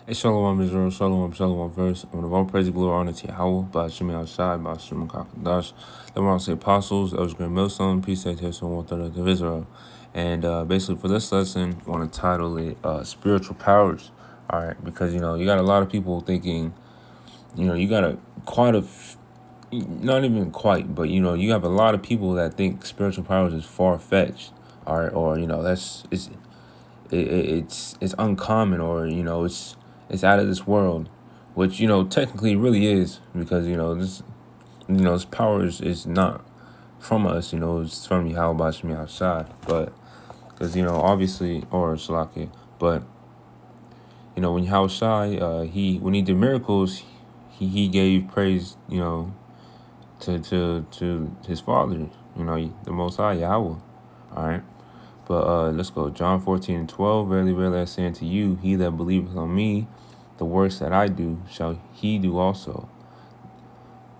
Hey, Shalom Israel, Shalom verse. And of all praise, glory, honor to Yahweh, by Shemi outside, by Shemi Kakadash. Then we're on to the apostles, Elders Grand Millstone, peace, sanctification, one third of Israel. And basically for this lesson, I want to title it Spiritual Powers. All right, because, you got a lot of people thinking, you got not even quite, but, you have a lot of people that think spiritual powers is far-fetched. All right, or, it's uncommon, or it's out of this world, which technically it really is, because this power is not from us, it's from Yahweh Bashmi outside, but because obviously, or Salaki, but when Yahweh Shai, when he did miracles, he gave praise to his father, the Most High Yahweh. All right. But let's go. John 14:12. Verily, verily, I say unto you, he that believeth on me, the works that I do shall he do also.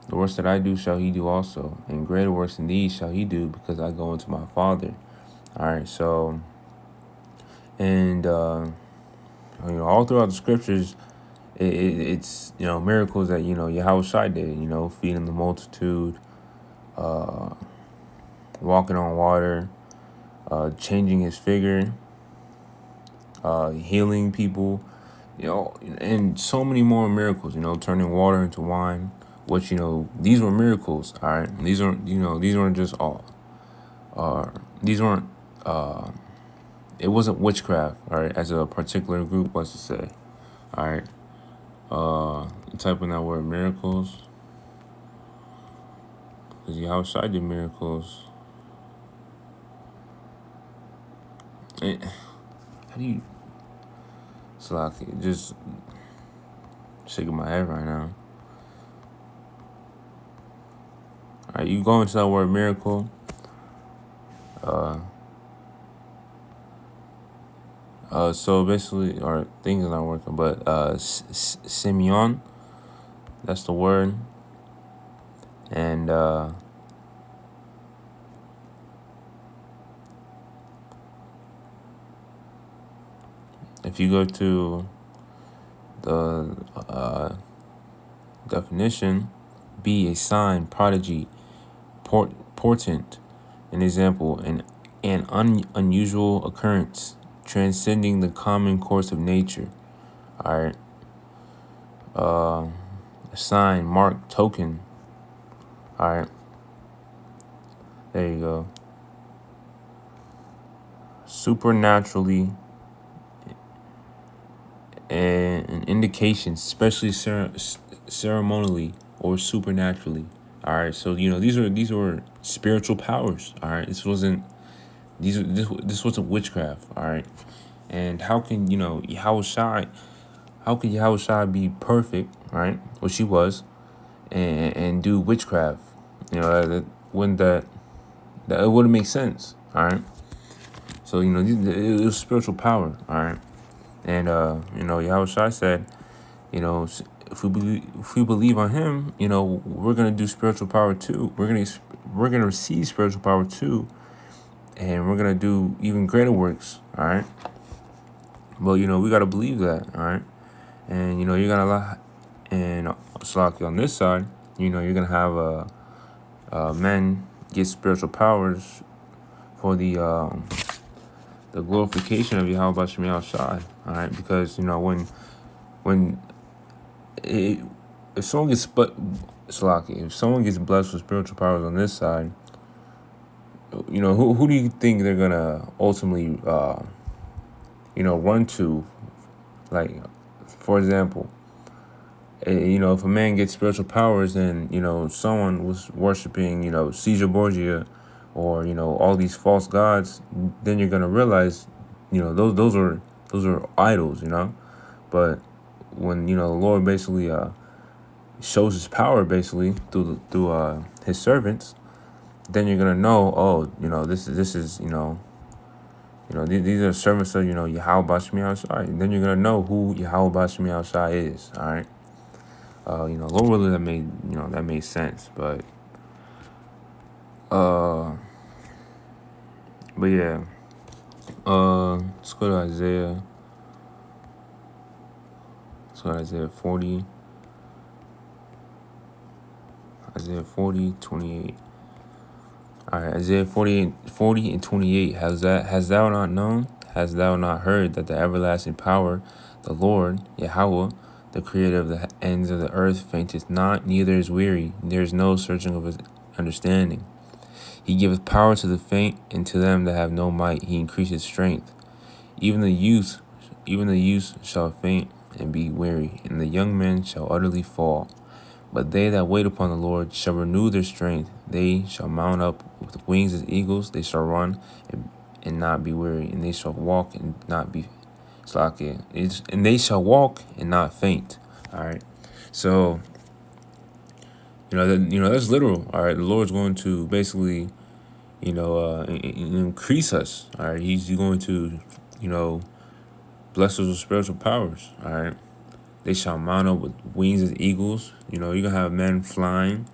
The works that I do shall he do also. And greater works than these shall he do, because I go unto my Father. All right. So, and all throughout the scriptures, it's miracles that Yahweh Shai did. Feeding the multitude, walking on water, changing his figure, healing people, and so many more miracles, turning water into wine, which, these were miracles, all right? These weren't just all, these weren't, it wasn't witchcraft, all right, as a particular group was to say, all right? Type in that word miracles, because Yahweh Shai did miracles. And how do you, Salaki, just shaking my head right now. All right, you go into that word miracle, so basically, or things are not working, but Simeon, that's the word. And if you go to the definition, be a sign, prodigy, portent, an example, an unusual occurrence, transcending the common course of nature. All right. A sign, mark, token. All right. There you go. Supernaturally, and an indication, especially ceremonially or supernaturally. All right. So these were spiritual powers. All right. This wasn't witchcraft. All right. And how can Yahweh Shai? How could Yahweh Shai be perfect, right? Which he was, and do witchcraft? That it wouldn't make sense. All right. So it was spiritual power. All right. And Yahweh Shai said, if we believe on him, we're gonna do spiritual power too. We're gonna receive spiritual power too, and we're gonna do even greater works. All right. But we gotta believe that. All right. And you're gonna lie. And Salaki on this side, you're gonna have men get spiritual powers for the glorification of Yahweh Shemi Shai. All right. Because when if someone gets Salaki, if someone gets blessed with spiritual powers on this side, who do you think they're gonna ultimately run to? Like, for example, if a man gets spiritual powers and someone was worshiping Caesar Borgia, or all these false gods, then you're gonna realize those are idols, but when the Lord basically shows his power basically through his servants, then you're gonna know, this is these are servants of Yahweh Bashmi Al-Shai. And then you're gonna know who Yahweh Bashmi Al-Shai is. All right. Lord willing, that made sense, but yeah. Let's go to Isaiah. So Isaiah 40, Isaiah 40, 28. All right, Isaiah 40 and 28. Has thou not known? Hast thou not heard that the everlasting power, the Lord, Yahweh, the creator of the ends of the earth, fainteth not, neither is weary. There is no searching of his understanding. He giveth power to the faint, and to them that have no might he increaseth strength. Even the youth shall faint and be weary, and the young men shall utterly fall. But they that wait upon the Lord shall renew their strength. They shall mount up with wings as eagles. They shall run and not be weary, and they shall walk and not be slack. And they shall walk and not faint. All right. So that's literal. All right. The Lord's going to basically increase us. All right. He's going to bless us with spiritual powers. All right. They shall mount up with wings as eagles. You're going to have men flying.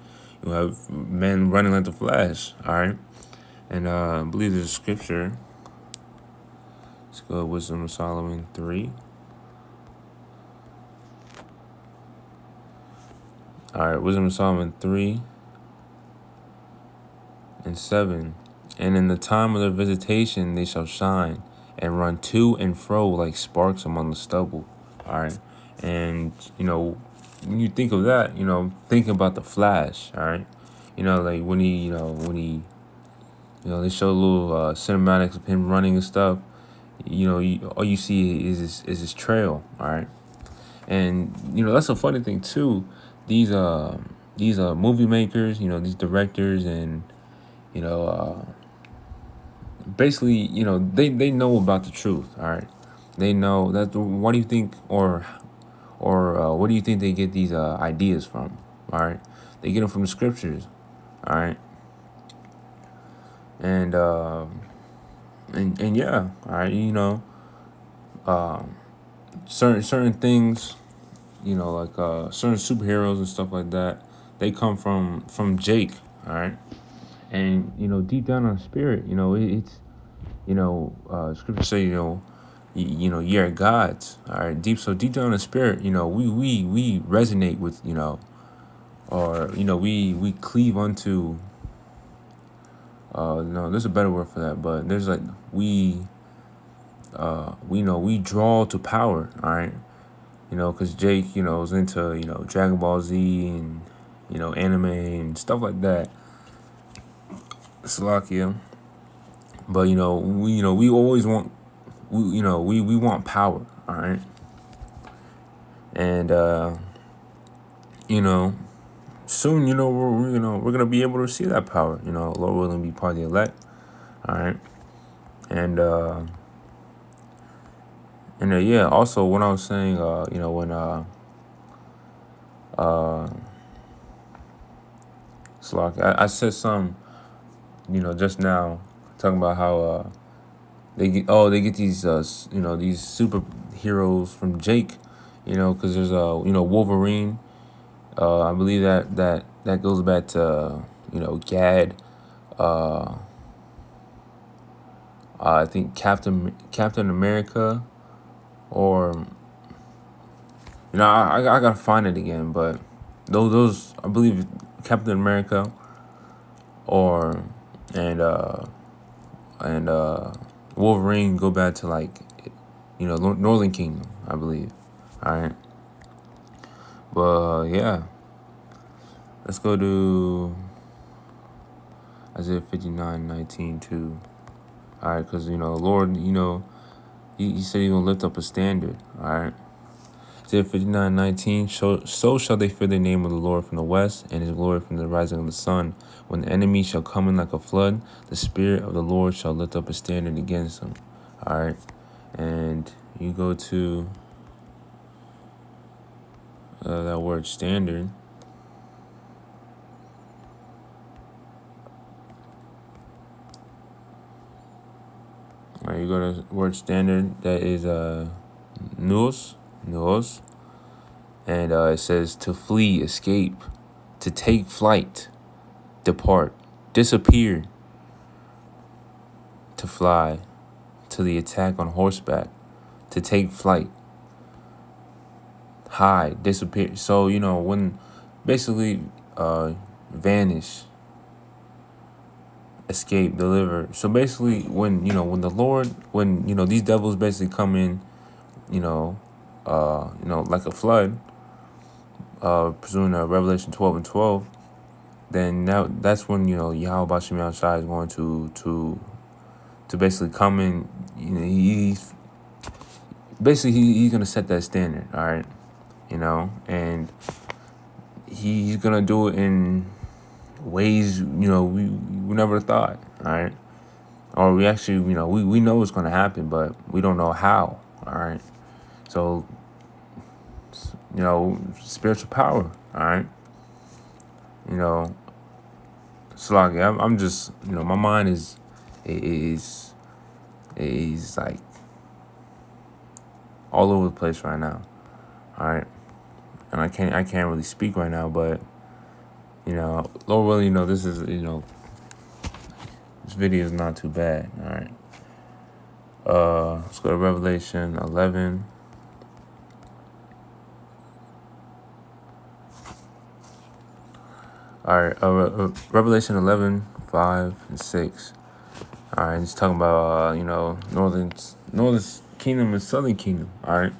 You'll have men running like the Flash. All right. And I believe there's a scripture. Let's go to Wisdom of Solomon 3. All right. Wisdom of Solomon 3 and 7. And in the time of their visitation they shall shine and run to and fro like sparks among the stubble. All right. And, when you think of that, think about the Flash. All right. Like when they show little cinematics of him running and stuff. All you see is his trail. All right. And, that's a funny thing, too. These movie makers, these directors and, basically, they know about the truth. All right. They know that. What do you think, or what do you think they get these ideas from? All right. They get them from the scriptures. All right. And yeah, all right, certain things, like certain superheroes and stuff like that, they come from Jake, all right, and deep down in our spirit, it's scripture say ye are gods, all right, deep down in the spirit, we resonate with or we cleave unto. No, there's a better word for that, but there's like we draw to power, all right, because Jake, is into Dragon Ball Z and anime and stuff like that. Slovakia, but we always want we want power, all right, and soon we're gonna be able to see that power, Lord willing, be part of the elect, all right, and yeah, also when I was saying when Slock, I said some just now, talking about how they get these these superheroes from Jake, because there's Wolverine. I believe that goes back to Gad. I think Captain America, or I gotta find it again, but those I believe Captain America, or and Wolverine go back to like Northern Kingdom, I believe. All right, but yeah, let's go to Isaiah 59:19 too. All right, because Lord, he said he's gonna lift up a standard. All right. Isaiah 59:19. So shall they fear the name of the Lord from the west, and his glory from the rising of the sun. When the enemy shall come in like a flood, the Spirit of the Lord shall lift up a standard against him. All right. And you go to that word standard. All right, you go to word standard. That is nous, and it says to flee, escape, to take flight, depart, disappear, to fly, to the attack on horseback, to take flight, hide, disappear. So, when basically vanish, escape, deliver. So basically when the Lord, when these devils basically come in, you know, like a flood, pursuing Revelation 12:12, then that's when Yahweh Bashim Shai is going to basically come in. He's basically he's gonna set that standard, all right, and he's gonna do it in ways we never thought, all right, or we actually we know it's gonna happen, but we don't know how, all right. So spiritual power, all right, you know. Sloggy, I'm just my mind is like all over the place right now, all right, and I can't really speak right now, but Lord willing, this is this video is not too bad, all right. Let's go to Revelation 11. All right, Revelation 11, 5 and 6. All right, it's talking about northern kingdom and southern kingdom. All right,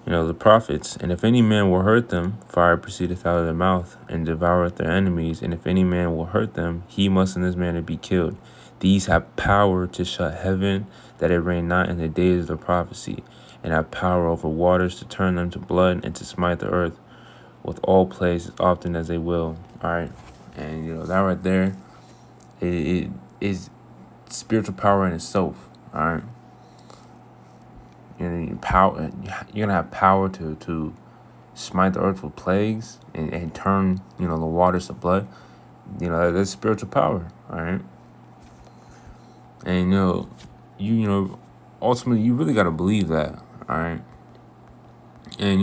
the prophets. And if any man will hurt them, fire proceedeth out of their mouth and devoureth their enemies. And if any man will hurt them, he must in this manner be killed. These have power to shut heaven, that it rain not in the days of the prophecy, and have power over waters to turn them to blood, and to smite the earth with all plagues as often as they will. All right, and that right there, it is spiritual power in itself. All right, power. You're gonna have power to smite the earth with plagues and turn the waters to blood. That's spiritual power. All right, and ultimately you really gotta believe that. All right, and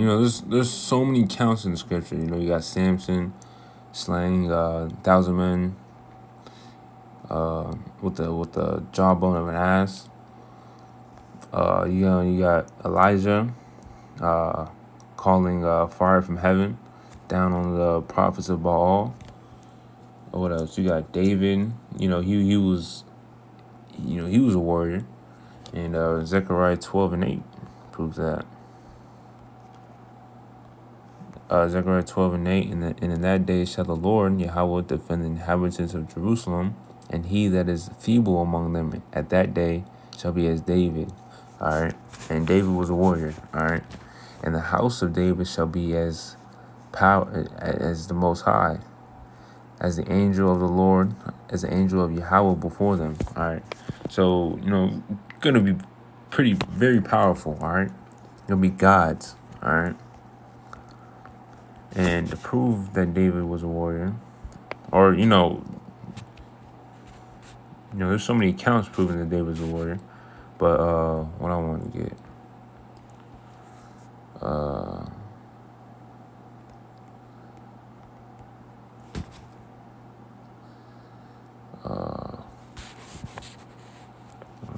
there's so many accounts in the scripture. You got Samson slaying 1,000 men with the jawbone of an ass. You got Elijah calling fire from heaven down on the prophets of Baal. What else? You got David. He was he was a warrior, and Zechariah 12:8 proves that. Zechariah 12:8, and in that day shall the Lord Yahweh defend the inhabitants of Jerusalem, and he that is feeble among them at that day shall be as David. All right, and David was a warrior. All right, and the house of David shall be as power as the Most High, as the angel of the Lord, as the angel of Yahweh before them. All right, so gonna be very powerful. All right, gonna be gods. All right. And to prove that David was a warrior, or there's so many accounts proving that David was a warrior. But what I want to get, where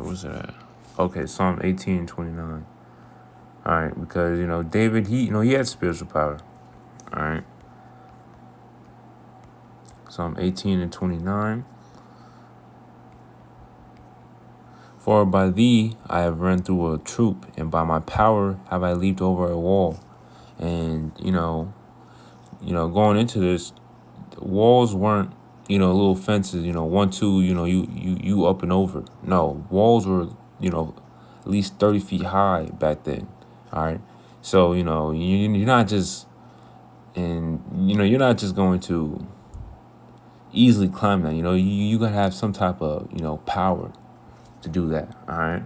was it at? Okay, Psalm 18:29. All right, because David, he had spiritual power. All right. Psalm 18:29. For by thee I have run through a troop, and by my power have I leaped over a wall. And going into this, the walls weren't little fences, 1, 2, you up and over. No, walls were at least 30 feet high back then. All right, so you're not just you're not just going to easily climb that. You gotta have some type of power to do that. All right,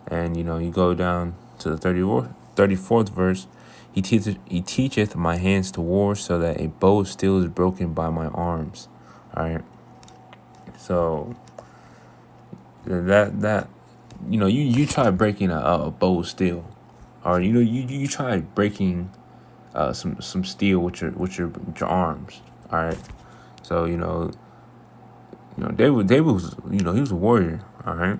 and you go down to the 34th verse. He teacheth my hands to war, so that a bow of steel is broken by my arms. All right, so that you try breaking a bow of steel, or you try breaking some steel with your arms. All right, so David was he was a warrior. All right,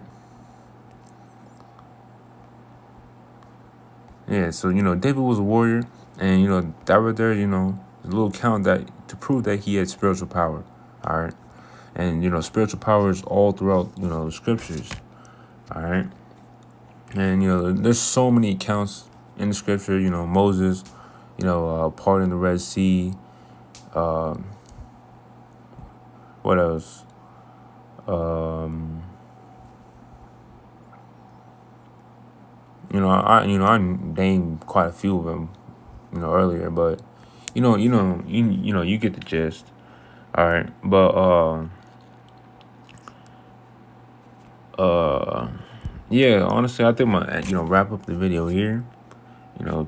Yeah, so David was a warrior, and that right there, a little count that to prove that he had spiritual power. All right, and spiritual power is all throughout the scriptures. All right, and there's so many accounts in the scripture. Moses, parting the Red Sea. What else? Um, I named quite a few of them, earlier, but you get the gist. All right, but yeah, honestly, I think my wrap up the video here.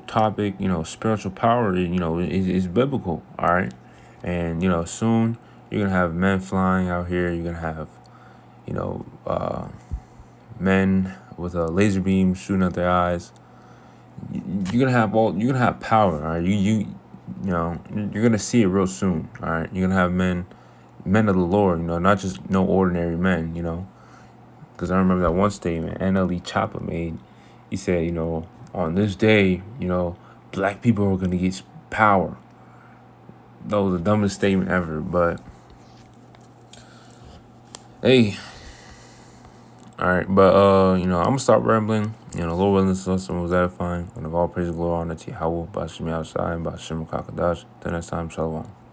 Topic, spiritual power, is biblical. All right, and soon you're gonna have men flying out here. You're gonna have men with a laser beam shooting at their eyes. You're gonna have power. All right, you're gonna see it real soon. All right, you're gonna have men of the Lord. Not just no ordinary men. Because I remember that one statement NLE Choppa made. He said, on this day, black people are gonna get power. That was the dumbest statement ever. But hey, all right. But I'm gonna stop rambling. Lord willing, this lesson was edifying. And of all praise and glory honor to Yahweh, Bashim outside, Bashim Kakadash. Till next time, Shalom.